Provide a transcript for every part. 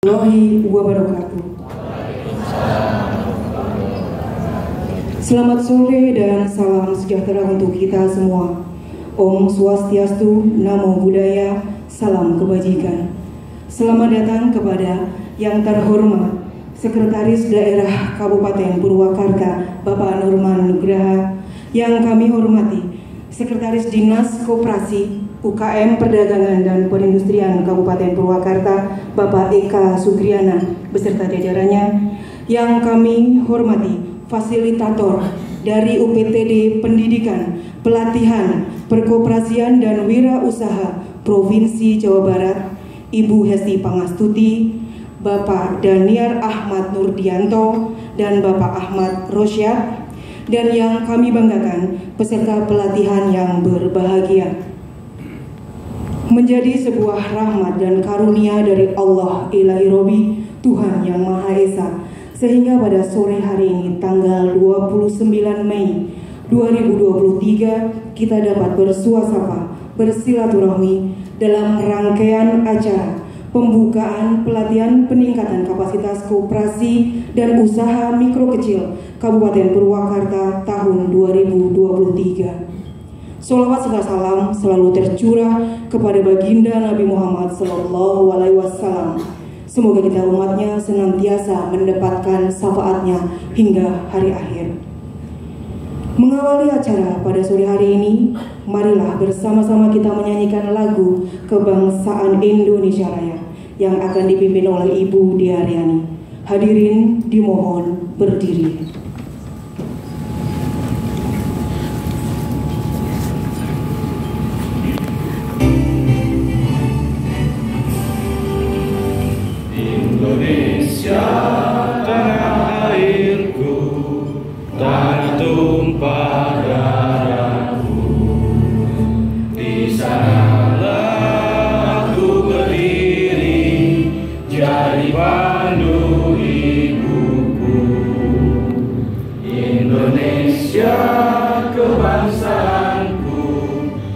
Warahmatullahi wabarakatuh. Selamat sore dan salam sejahtera untuk kita semua. Om Swastiastu, Namo Buddhaya, salam kebajikan. Selamat datang kepada yang terhormat Sekretaris Daerah Kabupaten Purwakarta, Bapak Nurman Nugraha, yang kami hormati Sekretaris Dinas Koperasi UKM Perdagangan dan Perindustrian Kabupaten Purwakarta, Bapak Eka Sugriana beserta jajarannya, yang kami hormati fasilitator dari UPTD Pendidikan, Pelatihan, Perkoperasian dan Wirausaha Provinsi Jawa Barat, Ibu Hesti Pangastuti, Bapak Daniar Ahmad Nurdianto dan Bapak Ahmad Rosyad, dan yang kami banggakan peserta pelatihan yang berbahagia. Menjadi sebuah rahmat dan karunia dari Allah Ilahi Robi, Tuhan Yang Maha Esa, sehingga pada sore hari ini tanggal 29 Mei 2023 kita dapat bersuasapa, bersilaturahmi dalam rangkaian acara pembukaan pelatihan peningkatan kapasitas koperasi dan usaha mikro kecil Kabupaten Purwakarta tahun 2023. Sholawat serta salam selalu tercurah kepada baginda Nabi Muhammad SAW. Semoga kita umatnya senantiasa mendapatkan syafaatnya hingga hari akhir. Mengawali acara pada sore hari ini, marilah bersama-sama kita menyanyikan lagu Kebangsaan Indonesia Raya yang akan dipimpin oleh Ibu Diaryani. Hadirin dimohon berdiri. Indonesia, tanah airku, tanah tumpah darahku. Di sanalah aku berdiri, jadi pandu ibuku. Indonesia, kebangsaanku,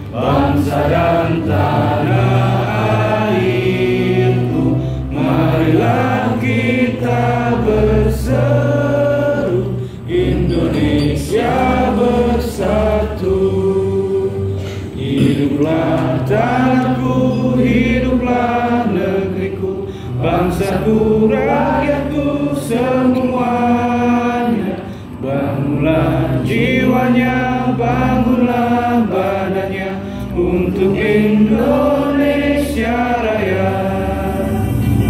bangsa dan tanah airku. Marilah kita berseru, Indonesia bersatu. Hiduplah tanahku, hiduplah negeriku, bangsaku, rakyatku semuanya. Bangunlah jiwanya, bangunlah badannya untuk Indonesia Raya.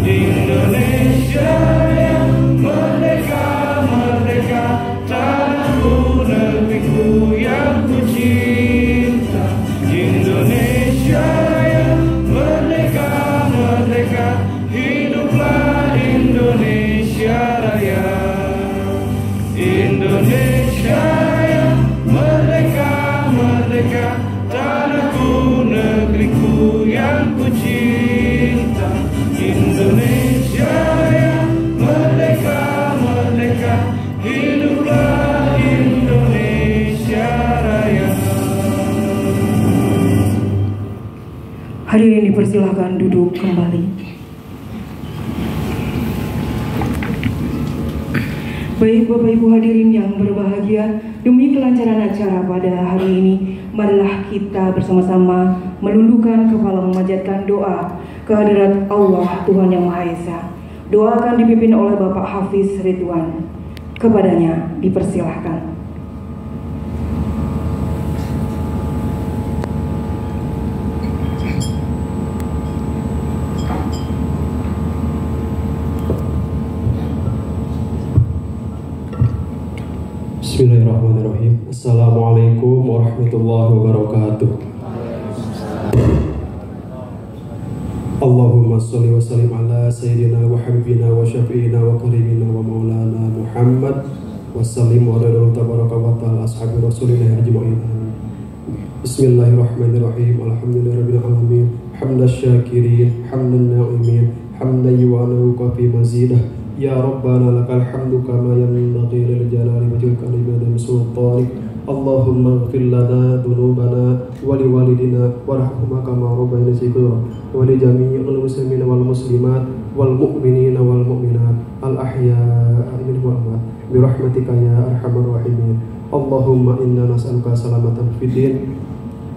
Indonesia yang merdeka, merdeka, tanahku, negeriku yang ku cinta. Indonesia yang merdeka, merdeka, hiduplah Indonesia Raya. Indonesia yang merdeka, merdeka, tanahku, negeriku yang ku cinta. Indonesia yang merdeka, merdeka, hiduplah Indonesia Raya. Hadirin dipersilahkan duduk kembali. Baik Bapak Ibu hadirin yang berbahagia, demi kelancaran acara pada hari ini, marilah kita bersama-sama menundukkan kepala memanjatkan doa kehadirat Allah Tuhan Yang Maha Esa. Doa akan dipimpin oleh Bapak Hafiz Ridwan. Kepadanya dipersilahkan. Bismillahirrahmanirrahim. Assalamualaikum warahmatullahi wabarakatuh. Allahumma salli wa sallim ala sayyidina wa habibina wa syafi'ina wa karimina wa maulana Muhammad wa sallim wa radul tabaraka wa ta'ala ashabi rasulillah ajma'in. Bismillahirrahmanirrahim. Alhamdulillahirabbil alamin. Hamdas syakirin, hamdan na'imin, hamdan yu'anu qafi mazidah. Ya Rabbana lakal hamdu kama yanbaghi lil jalali wajhika liman sultanik. Allahumma ighfir lana dhunubana wa liwalidina warhamhuma kama rabbayana shighara wa li jami'il muslimina wal muslimat wal mu'minina wal mu'minat al ahya'i minhum wal amwat bi rahmatika ya arhamar rahimin. Allahumma inna nas'aluka salamatan fid din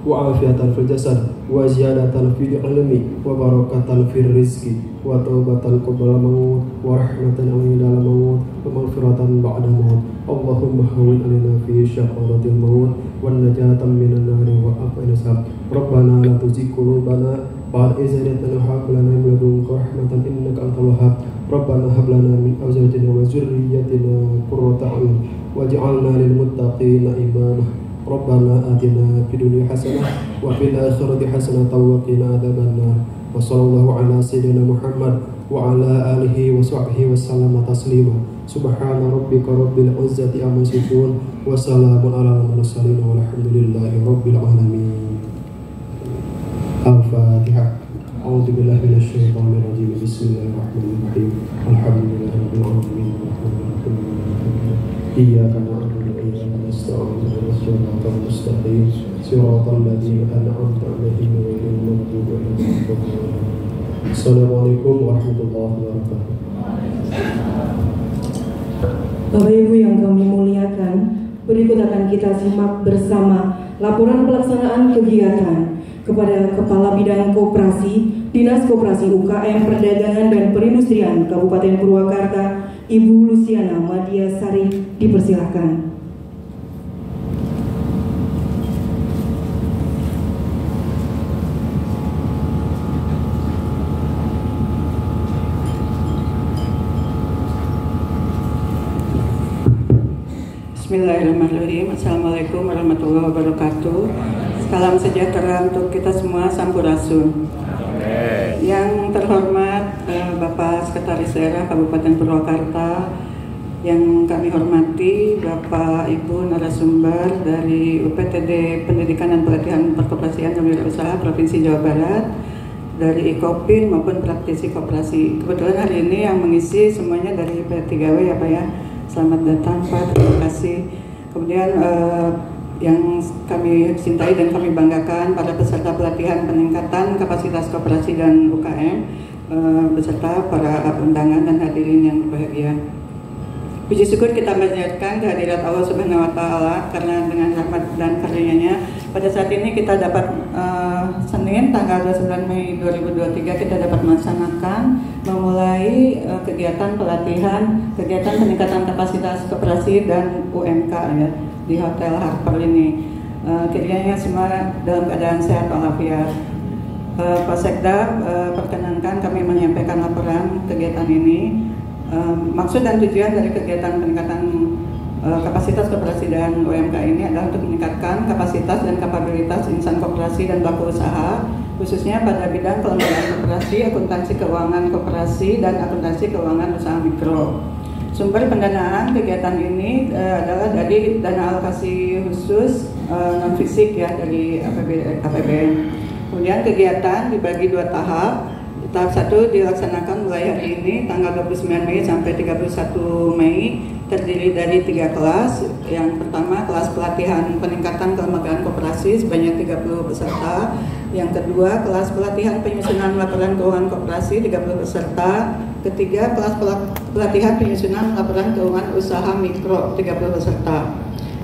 wa afiatan fil jasad wa ziyadatan fil ilmi wa barakatan fil rizqi wa taubatan qabla maut wa rahmatan inda maut wa maghfiratan ba'da maut. Allahumma hawwin alaina fi syaqawatil maut wa najatan minan nari wa aqina sab. Rabbana la tuzigh qulubana ba'da idh hadaytana wa hab lana min ladunka rahmatan innaka antal wahhab. Rabbana hab lana min azwajina wa dhurriyyatina qurrata a'yun waj'alna lil muttaqina imama. Rabbana atina fid dunya hasanah wa fil akhirati hasanah wa qina adzabannar. Wa sallallahu ala sayyidina Muhammad wa ala alihi wa sahbihi wa sallama taslima. Subhana rabbika rabbil izzati amma yasifun wa salamun alal mursalin walhamdulillahi rabbil alamin. Al-Fatihah. A'udzu billahi minasy syaithanir rajim. Bismillahirrahmanirrahim. Alhamdulillahi rabbil alamin. Iyyaka na'budu wa iyyaka nasta'in. Shiratal mustaqim. Shiratal ladzina an'amta 'alaihim ghairil maghdubi 'alaihim waladdallin. Assalamualaikum warahmatullahi wabarakatuh. Bapak Ibu yang kami muliakan, berikut akan kita simak bersama laporan pelaksanaan kegiatan kepada Kepala Bidang Koperasi Dinas Koperasi UKM Perdagangan dan Perindustrian Kabupaten Purwakarta, Ibu Luciana Madia Sari, dipersilakan. Bismillahirrahmanirrahim. Assalamualaikum warahmatullahi wabarakatuh. Salam sejahtera untuk kita semua, Sampurasun. Yang terhormat Bapak Sekretaris Daerah Kabupaten Purwakarta, yang kami hormati Bapak Ibu narasumber dari UPTD Pendidikan dan Pelatihan Perkoperasian dan Wirausaha Provinsi Jawa Barat, dari IKOPIN maupun praktisi koperasi. Kebetulan hari ini yang mengisi semuanya dari P3W ya Pak ya. Selamat datang Pak, terima kasih. Kemudian yang kami cintai dan kami banggakan para peserta pelatihan peningkatan kapasitas koperasi dan UKM beserta para undangan dan hadirin yang berbahagia. Puji syukur kita panjatkan kehadirat Allah Subhanahu wa Ta'ala, karena dengan rahmat dan karunia-Nya pada saat ini kita dapat Senin tanggal 29 Mei 2023 kita dapat melaksanakan memulai kegiatan pelatihan, kegiatan peningkatan kapasitas koperasi dan UMK ya di Hotel Harper ini. Kiranya semua dalam keadaan sehat walafiat. Pak Sekda, perkenankan kami menyampaikan laporan kegiatan ini. Maksud dan tujuan dari kegiatan peningkatan kapasitas koperasi dan UMK ini adalah untuk meningkatkan kapasitas dan kapabilitas insan koperasi dan pelaku usaha, khususnya pada bidang kelembagaan koperasi, akuntansi keuangan koperasi, dan akuntansi keuangan usaha mikro. Sumber pendanaan kegiatan ini adalah dari dana alokasi khusus non fisik ya dari APBN. Kemudian kegiatan dibagi 2 tahap. Tahap 1 dilaksanakan mulai hari ini tanggal 29 Mei sampai 31 Mei, terdiri dari 3 kelas. Yang pertama kelas pelatihan peningkatan kelembagaan koperasi sebanyak 30 peserta. Yang kedua kelas pelatihan penyusunan laporan keuangan koperasi 30 peserta. Ketiga kelas pelatihan penyusunan laporan keuangan usaha mikro 30 peserta.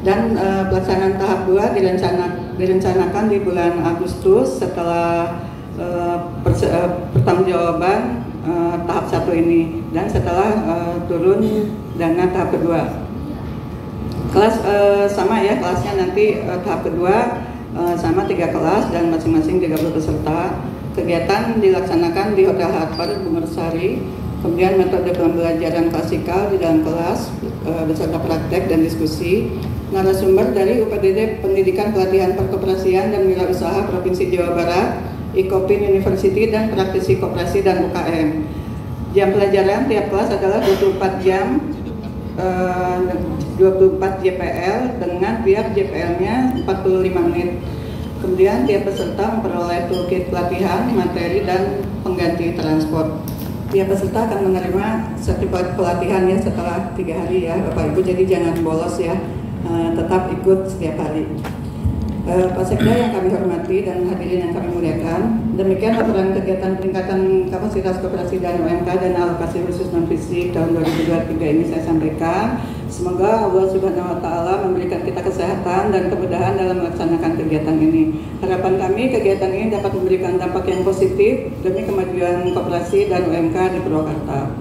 Dan pelaksanaan tahap 2 direncanakan di bulan Agustus setelah pertanggungjawaban tahap 1 ini dan setelah turun dana tahap kedua. Kelas sama ya, kelasnya nanti tahap kedua sama 3 kelas dan masing-masing 30 peserta. Kegiatan dilaksanakan di Hotel Harper Bungersari. Kemudian metode pembelajaran klasikal di dalam kelas beserta praktek dan diskusi. Narasumber dari UPTD Pendidikan Pelatihan Perkoperasian dan Wirausaha Provinsi Jawa Barat, IKOPIN University, dan praktisi koperasi dan UKM. Jam pelajaran tiap kelas adalah 24 jam, 24 JPL dengan tiap JPL-nya 45 menit. Kemudian tiap peserta memperoleh toolkit pelatihan, materi, dan pengganti transport. Tiap peserta akan menerima sertifikat pelatihan ya setelah 3 hari ya Bapak Ibu, jadi jangan bolos ya, tetap ikut setiap hari. Pak Sekda yang kami hormati dan hadirin yang kami muliakan, demikian laporan kegiatan peningkatan kapasitas koperasi dan UMK dan alokasi khusus non-fisik tahun 2023 ini saya sampaikan. Semoga Allah Subhanahu wa Ta'ala memberikan kita kesehatan dan kemudahan dalam melaksanakan kegiatan ini. Harapan kami kegiatan ini dapat memberikan dampak yang positif demi kemajuan koperasi dan UMK di Purwakarta.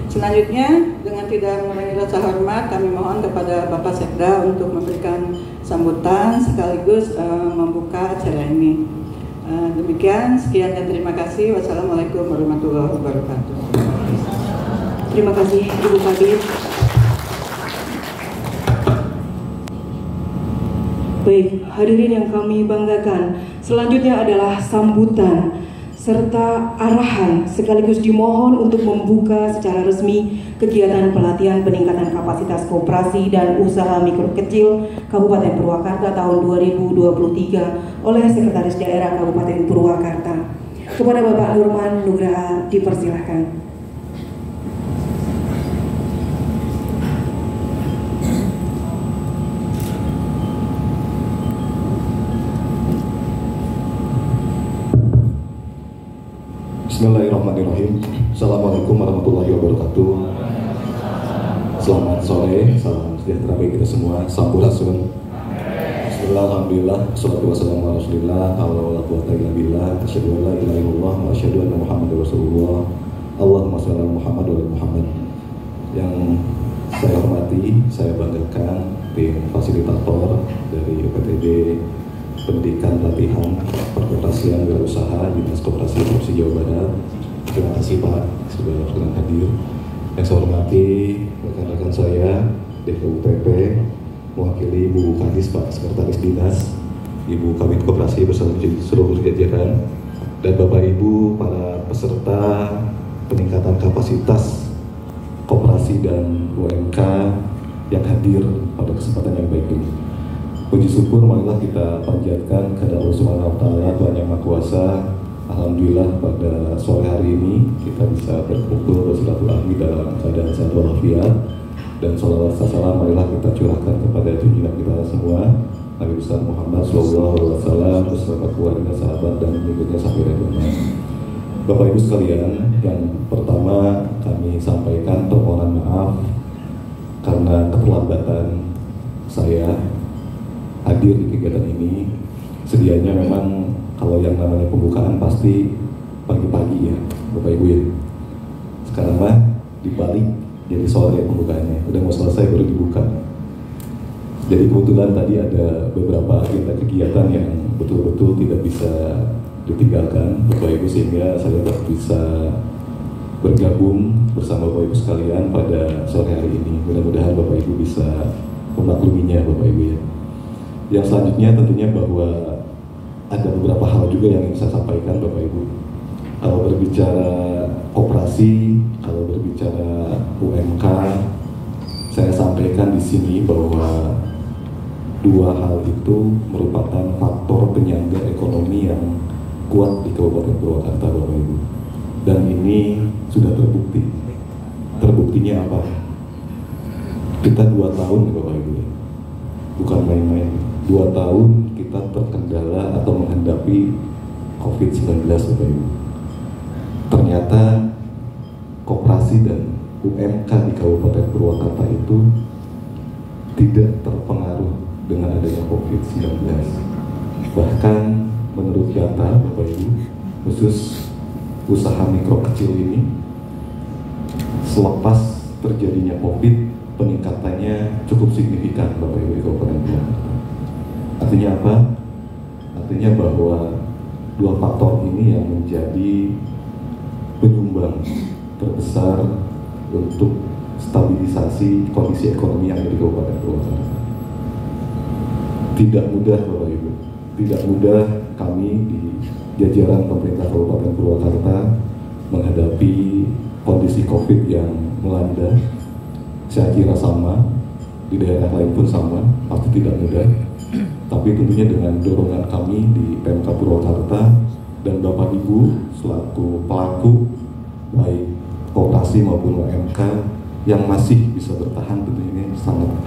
Selanjutnya, dengan tidak mengurangi rasa hormat, kami mohon kepada Bapak Sekda untuk memberikan sambutan sekaligus membuka acara ini. Demikian, sekian dan terima kasih. Wassalamualaikum warahmatullahi wabarakatuh. Terima kasih Ibu Kabid. Baik, hadirin yang kami banggakan, selanjutnya adalah sambutan serta arahan sekaligus dimohon untuk membuka secara resmi kegiatan pelatihan peningkatan kapasitas koperasi dan usaha mikro kecil Kabupaten Purwakarta tahun 2023 oleh Sekretaris Daerah Kabupaten Purwakarta. Kepada Bapak Nurman Nugraha dipersilahkan. Bismillahirrahmanirrahim. Assalamualaikum warahmatullahi wabarakatuh. Selamat sore, salam sejahtera bagi kita semua. Sampurasun. Bismillah, alhamdulillah, wassalatu wassalamu ala rasulillah, ala quwwata illa billah, asyhadu an la ilaha illallah wa asyhadu anna Muhammadar Rasulullah. Allahumma shalli ala Muhammad wa ala Muhammad. Yang saya hormati, saya banggakan tim fasilitator dari UPTD Pendidikan Pelatihan Perkoperasian Wirausaha Dinas Koperasi Provinsi Jawa Barat. Terima kasih Pak sudah berkenan hadir. Yang saya hormati rekan-rekan saya DKUPP mewakili Ibu Kadis Pak Sekretaris Dinas, Ibu Kabid Koperasi bersama seluruh jajaran, dan Bapak Ibu para peserta peningkatan kapasitas koperasi dan UMK yang hadir pada kesempatan yang baik ini. Puji syukur marilah kita panjatkan kepada Allah Subhanahu wa Ta'ala, Tuhan Yang Maha Kuasa. Alhamdulillah pada sore hari ini kita bisa berkumpul bersilaturahmi dalam keadaan sehat walafiat, dan sholawat salam marilah kita curahkan kepada junjungan kita semua Nabi besar Muhammad SAW beserta keluarga, sahabat dan pengikutnya sampai kiamat. Bapak Ibu sekalian, yang pertama kami sampaikan permohonan maaf karena keterlambatan saya hadir di kegiatan ini. Sedianya memang kalau yang namanya pembukaan pasti pagi-pagi ya Bapak Ibu ya. Sekarang mah dibalik jadi sore pembukaannya, udah mau selesai baru dibuka. Jadi kebetulan tadi ada beberapa agenda kegiatan yang betul-betul tidak bisa ditinggalkan Bapak Ibu, sehingga saya tetap bisa bergabung bersama Bapak Ibu sekalian pada sore hari ini. Mudah-mudahan Bapak Ibu bisa memakluminya Bapak Ibu ya. Yang selanjutnya tentunya bahwa ada beberapa hal juga yang ingin saya sampaikan Bapak Ibu. Kalau berbicara koperasi, kalau berbicara UMK, saya sampaikan di sini bahwa dua hal itu merupakan faktor penyangga ekonomi yang kuat di Kabupaten Purwakarta Bapak Ibu. Dan ini sudah terbukti. Terbuktinya apa? Kita 2 tahun Bapak Ibu, bukan main-main. 2 tahun kita terkendala atau menghadapi COVID-19 Bapak Ibu. Ternyata koperasi dan UMK di Kabupaten Purwakarta itu tidak terpengaruh dengan adanya COVID-19. Bahkan menurut data Bapak Ibu, khusus usaha mikro kecil ini, selepas terjadinya COVID, peningkatannya cukup signifikan Bapak Ibu di Kabupaten Purwakarta. Artinya apa? Artinya bahwa dua faktor ini yang menjadi penyumbang terbesar untuk stabilisasi kondisi ekonomi yang ada di Kabupaten Purwakarta. Tidak mudah Bapak Ibu, tidak mudah kami di jajaran pemerintah Kabupaten Purwakarta menghadapi kondisi COVID yang melanda. Saya kira sama, di daerah lain pun sama, pasti tidak mudah. Tapi tentunya dengan dorongan kami di Pemkab Purwakarta dan Bapak Ibu selaku pelaku baik koperasi maupun UMK yang masih bisa bertahan, tentunya ini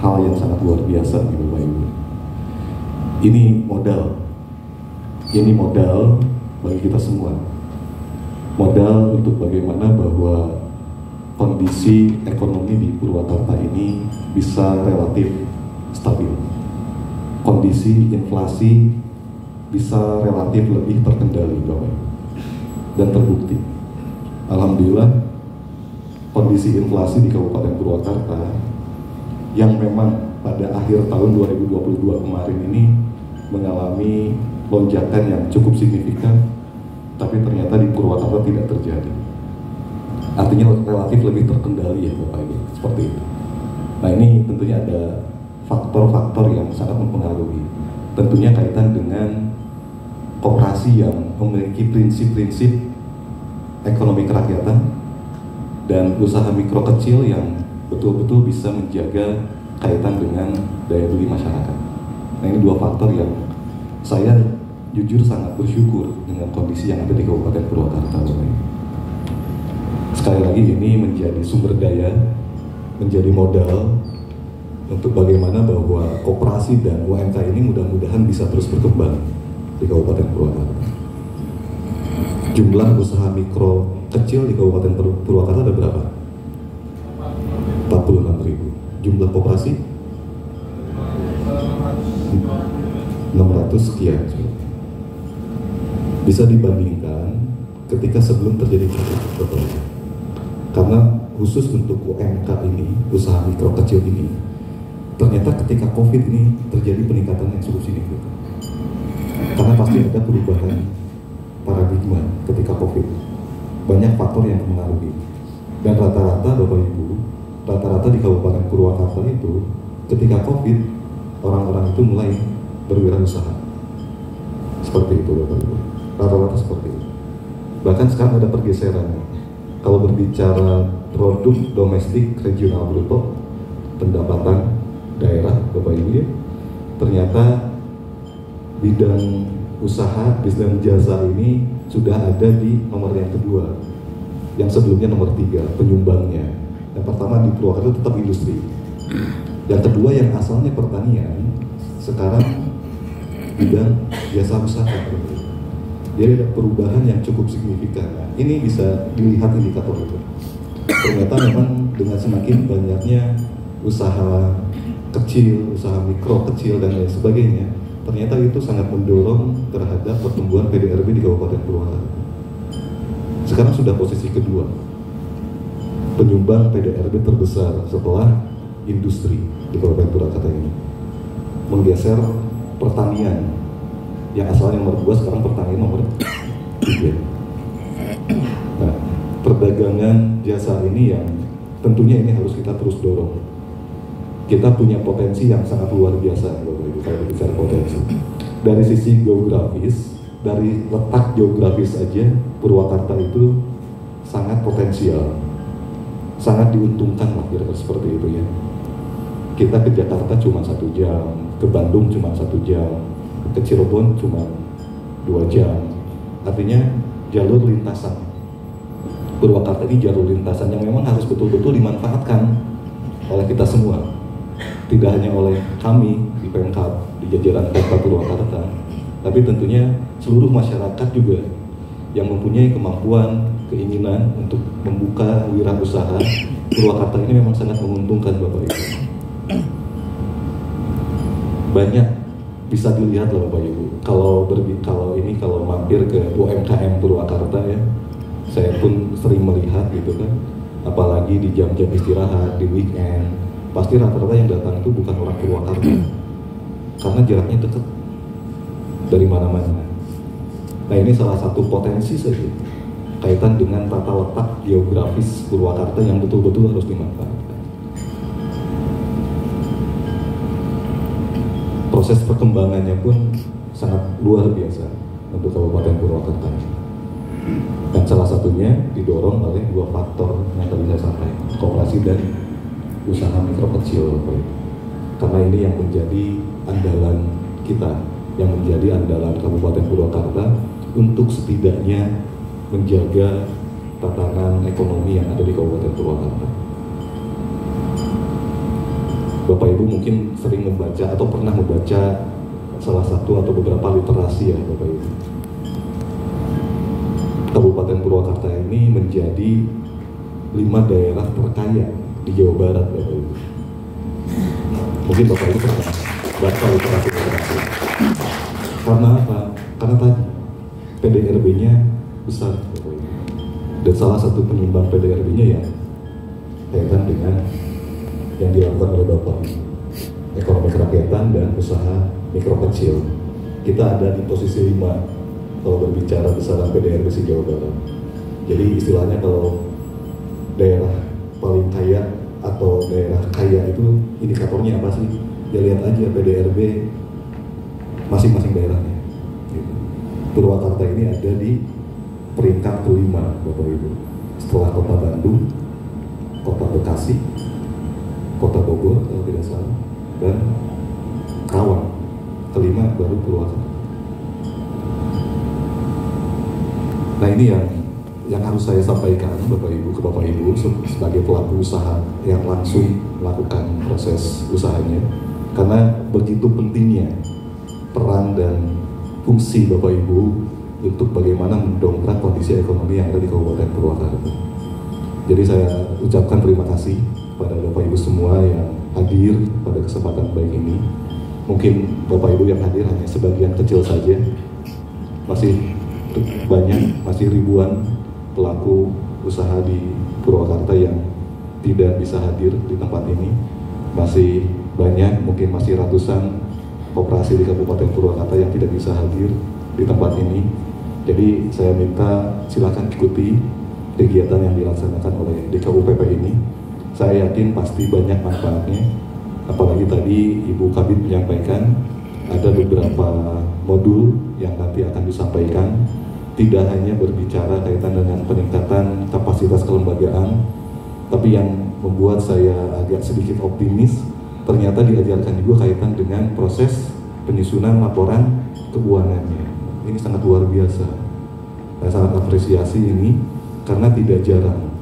hal yang sangat luar biasa Bapak Ibu. Ini modal bagi kita semua. Modal untuk bagaimana bahwa kondisi ekonomi di Purwakarta ini bisa relatif stabil. Kondisi inflasi bisa relatif lebih terkendali, Bapak. Dan terbukti. Alhamdulillah, kondisi inflasi di Kabupaten Purwakarta yang memang pada akhir tahun 2022 kemarin ini mengalami lonjakan yang cukup signifikan, tapi ternyata di Purwakarta tidak terjadi. Artinya relatif lebih terkendali ya Bapak Ibu, seperti itu. Nah ini tentunya ada faktor-faktor yang sangat mempengaruhi. Tentunya kaitan dengan koperasi yang memiliki prinsip-prinsip ekonomi kerakyatan dan usaha mikro kecil yang betul-betul bisa menjaga kaitan dengan daya beli masyarakat. Nah ini dua faktor yang saya jujur sangat bersyukur dengan kondisi yang ada di Kabupaten Purwakarta. Sekali lagi ini menjadi sumber daya, menjadi modal untuk bagaimana bahwa koperasi dan UMK ini mudah-mudahan bisa terus berkembang di Kabupaten Purwakarta. Jumlah usaha mikro kecil di Kabupaten Purwakarta ada berapa? 46.000. Jumlah koperasi 600 sekian. Bisa dibandingkan ketika sebelum terjadi COVID. Karena khusus untuk UMK ini, usaha mikro kecil ini, ternyata ketika COVID ini terjadi peningkatan yang cukup signifikan. Karena pasti ada perubahan paradigma ketika COVID. Banyak faktor yang mempengaruhi. Dan rata-rata Bapak Ibu, rata-rata di Kabupaten Purwakarta itu ketika COVID, orang-orang itu mulai berwirausaha. Seperti itu Bapak Ibu. Rata-rata seperti itu. Bahkan sekarang ada pergeseran. Kalau berbicara produk domestik regional bruto, pendapatan daerah Bapak Ibu ya, ternyata bidang usaha, bidang jasa ini sudah ada di nomor yang kedua. Yang sebelumnya nomor 3, penyumbangnya. Yang pertama di Purwakarta tetap industri. Yang kedua yang asalnya pertanian, sekarang bidang jasa usaha. Jadi ada perubahan yang cukup signifikan. Ini bisa dilihat indikator itu. Ternyata memang dengan semakin banyaknya usaha kecil, usaha mikro kecil dan lain sebagainya, ternyata itu sangat mendorong terhadap pertumbuhan PDRB di Kabupaten Purwakarta. Sekarang sudah posisi kedua, penyumbang PDRB terbesar setelah industri di Kabupaten Purwakarta ini. Menggeser pertanian yang asalnya nomor 2, sekarang pertanian nomor 3. Nah, perdagangan jasa ini yang tentunya ini harus kita terus dorong. Kita punya potensi yang sangat luar biasa Bapak Ibu kalau bicara potensi. Dari sisi geografis, dari letak geografis aja Purwakarta itu sangat potensial, sangat diuntungkan lah kira-kira seperti itu ya. Kita ke Jakarta cuma 1 jam, ke Bandung cuma 1 jam, ke Cirebon cuma 2 jam. Artinya jalur lintasan Purwakarta ini jalur lintasan yang memang harus betul-betul dimanfaatkan oleh kita semua. Tidak hanya oleh kami di Pemkab, di jajaran Pemkab Purwakarta, tapi tentunya seluruh masyarakat juga yang mempunyai kemampuan, keinginan untuk membuka wirausaha. Purwakarta ini memang sangat menguntungkan Bapak Ibu. Banyak bisa dilihat loh Bapak Ibu. Kalau mampir ke UMKM Purwakarta ya, saya pun sering melihat gitu kan. Apalagi di jam-jam istirahat, di weekend, pasti rata-rata yang datang itu bukan orang Purwakarta, karena jaraknya dekat dari mana-mana. Nah ini salah satu potensi saja kaitan dengan tata letak geografis Purwakarta yang betul-betul harus dimanfaatkan. Proses perkembangannya pun sangat luar biasa untuk Kabupaten Purwakarta. Dan salah satunya didorong oleh 2 faktor yang tadi saya sampaikan, koperasi dan usaha mikro kecil. Karena ini yang menjadi andalan kita, yang menjadi andalan Kabupaten Purwakarta untuk setidaknya menjaga tatanan ekonomi yang ada di Kabupaten Purwakarta. Bapak Ibu mungkin sering membaca atau pernah membaca salah satu atau beberapa literasi ya Bapak Ibu. Kabupaten Purwakarta ini menjadi 5 daerah terkaya di Jawa Barat Bapak Ibu. Mungkin Bapak Ibu pernah baca literasi. Karena apa? Karena tadi PDRB-nya besar Bapak Ibu. Dan salah satu penyumbang PDRB-nya ya kaitan dengan yang dilakukan oleh Bapak Ibu, ekonomi kerakyatan dan usaha mikro kecil. Kita ada di posisi 5 kalau berbicara besaran PDRB di Jawa Barat. Jadi istilahnya kalau daerah paling kaya atau daerah kaya itu indikatornya apa sih? Ya lihat aja PDRB masing-masing daerahnya. Purwakarta ini ada di peringkat ke-5 Bapak Ibu, setelah Kota Bandung, Kota Bekasi, Kota Bogor kalau tidak salah, dan Karawang. Ke-5 baru Purwakarta. Nah ini yang harus saya sampaikan Bapak Ibu ke Bapak Ibu sebagai pelaku usaha yang langsung melakukan proses usahanya, karena begitu pentingnya peran dan fungsi Bapak Ibu untuk bagaimana mendongkrak kondisi ekonomi yang ada di Kabupaten Purwakarta. Jadi saya ucapkan terima kasih pada Bapak Ibu semua yang hadir pada kesempatan baik ini. Mungkin Bapak Ibu yang hadir hanya sebagian kecil saja, masih banyak, masih ribuan pelaku usaha di Purwakarta yang tidak bisa hadir di tempat ini. Masih banyak, mungkin masih ratusan koperasi di Kabupaten Purwakarta yang tidak bisa hadir di tempat ini. Jadi saya minta silakan ikuti kegiatan yang dilaksanakan oleh DKUPP ini. Saya yakin pasti banyak manfaatnya. Apalagi tadi Ibu Kabid menyampaikan ada beberapa modul yang nanti akan disampaikan. Tidak hanya berbicara kaitan dengan peningkatan kapasitas kelembagaan, tapi yang membuat saya agak sedikit optimis, ternyata diajarkan juga kaitan dengan proses penyusunan laporan keuangannya. Ini sangat luar biasa. Saya sangat apresiasi ini karena tidak jarang,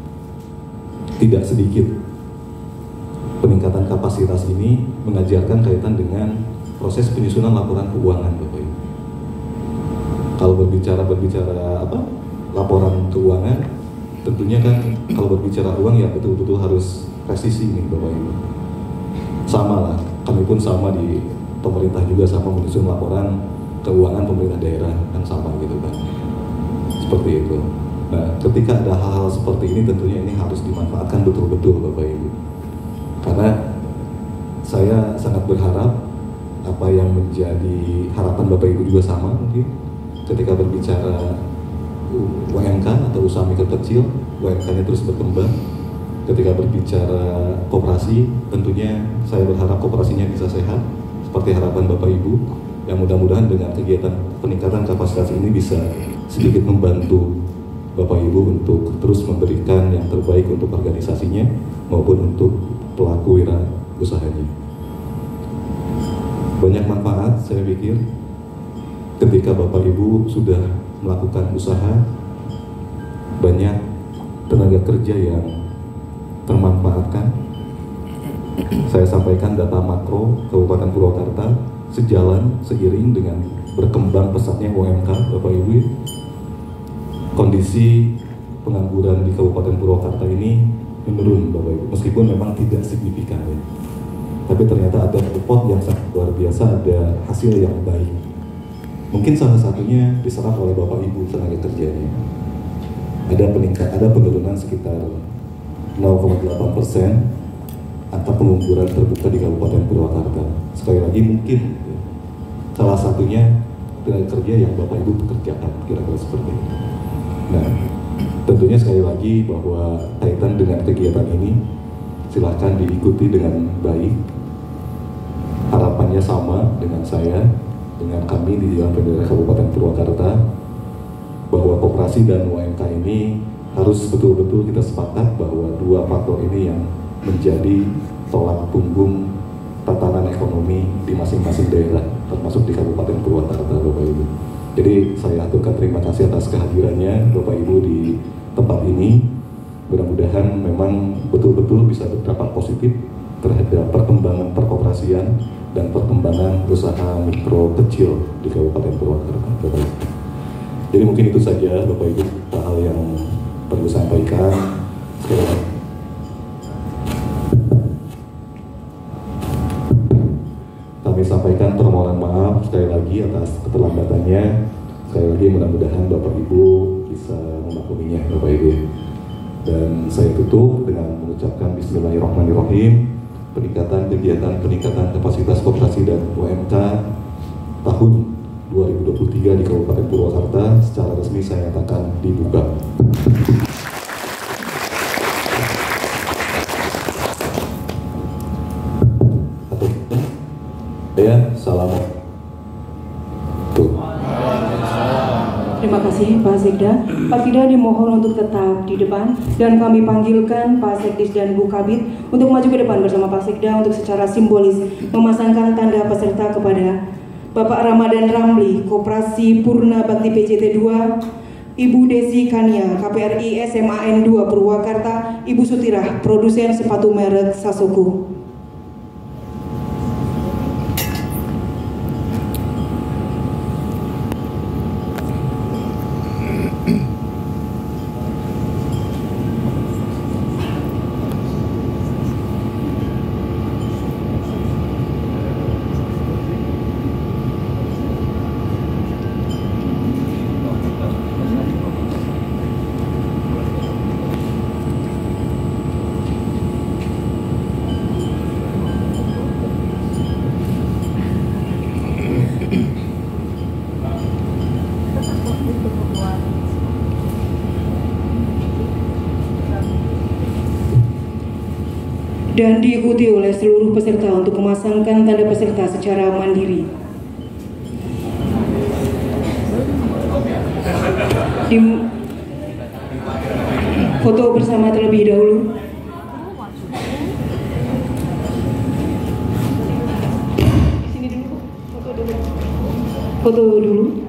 tidak sedikit peningkatan kapasitas ini mengajarkan kaitan dengan proses penyusunan laporan keuangan, Bapak Ibu. Kalau berbicara apa? Laporan keuangan, tentunya kan kalau berbicara uang ya betul-betul harus presisi nih, Bapak Ibu. Sama lah, kami pun sama di pemerintah juga sama menyusun laporan keuangan pemerintah daerah kan sama gitu kan. Seperti itu. Nah, ketika ada hal-hal seperti ini tentunya ini harus dimanfaatkan betul-betul Bapak Ibu. Karena saya sangat berharap apa yang menjadi harapan Bapak Ibu juga sama mungkin ketika berbicara UMK atau usaha mikro kecil, UMK-nya terus berkembang. Ketika berbicara koperasi, tentunya saya berharap koperasinya bisa sehat seperti harapan Bapak Ibu, yang mudah-mudahan dengan kegiatan peningkatan kapasitas ini bisa sedikit membantu Bapak Ibu untuk terus memberikan yang terbaik untuk organisasinya maupun untuk pelaku wira usahanya. Banyak manfaat saya pikir ketika Bapak Ibu sudah melakukan usaha, banyak tenaga kerja yang termanfaatkan. Saya sampaikan data makro Kabupaten Purwakarta sejalan seiring dengan berkembang pesatnya UMK Bapak Ibu. Kondisi pengangguran di Kabupaten Purwakarta ini menurun Bapak Ibu, meskipun memang tidak signifikan ya. Tapi ternyata ada report yang sangat luar biasa, ada hasil yang baik. Mungkin salah satunya diserap oleh Bapak Ibu tenaga kerjanya. Ada penurunan sekitar 0,8% angka pengangguran terbuka di Kabupaten Purwakarta. Sekali lagi mungkin ya, salah satunya tenaga kerja yang Bapak Ibu pekerjakan, kira-kira seperti itu. Nah, tentunya sekali lagi bahwa kaitan dengan kegiatan ini silahkan diikuti dengan baik. Harapannya sama dengan saya, dengan kami di Dewan Pembina Kabupaten Purwakarta, bahwa koperasi dan UMK ini harus betul-betul kita sepakat bahwa dua faktor ini yang menjadi tolak punggung tatanan ekonomi di masing-masing daerah, termasuk di Kabupaten Purwakarta, Bapak Ibu. Jadi saya aturkan terima kasih atas kehadirannya Bapak Ibu di tempat ini. Mudah-mudahan memang betul-betul bisa berdampak positif terhadap perkembangan perkoperasian pengoperasian dan perkembangan usaha mikro kecil di Kabupaten Purwakarta. Jadi mungkin itu saja Bapak Ibu hal yang perlu sampaikan. Sekali lagi, kami sampaikan permohonan maaf sekali lagi atas keterlambatannya. Sekali lagi mudah-mudahan Bapak Ibu bisa memakluminya Bapak Ibu. Dan saya tutup dengan mengucapkan Bismillahirrahmanirrahim. Peningkatan kapasitas koperasi dan UMK tahun 2023 di Kabupaten Purwakarta secara resmi saya nyatakan dibuka. Salam. Terima kasih Pak Sekda. Pak Sekda dimohon untuk tetap di depan dan kami panggilkan Pak Sekdis dan Bu Kabid untuk maju ke depan bersama Pak Sekda untuk secara simbolis memasangkan tanda peserta kepada Bapak Ramadan Ramli, Koperasi Purna Bakti PJT 2, Ibu Desi Kania, KPRI SMAN 2 Purwakarta, Ibu Sutirah, produsen sepatu merek Sasoko. Dan diikuti oleh seluruh peserta untuk memasangkan tanda peserta secara mandiri. Foto bersama terlebih dahulu. Di sini dulu, foto dulu. Foto dulu.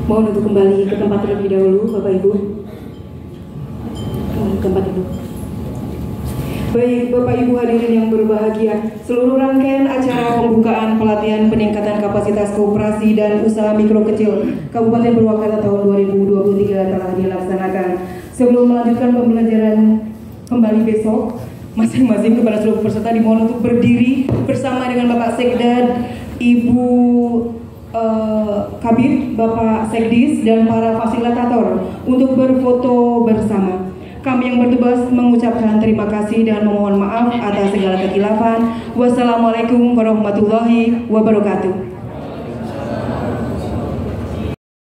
Mohon untuk kembali ke tempat terlebih dahulu, Bapak Ibu. Kembali ke tempat dulu. Baik, Bapak Ibu hadirin yang berbahagia, seluruh rangkaian acara pembukaan pelatihan peningkatan kapasitas koperasi dan usaha mikro kecil Kabupaten Purwakarta tahun 2023 telah dilaksanakan. Sebelum melanjutkan pembelajaran kembali besok, masing-masing kepada seluruh peserta dimohon untuk berdiri bersama dengan Bapak Sekda, Ibu Kabid, Bapak Sekdis, dan para fasilitator untuk berfoto bersama. Kami yang bertugas mengucapkan terima kasih dan memohon maaf atas segala kekhilafan. Wassalamualaikum warahmatullahi wabarakatuh.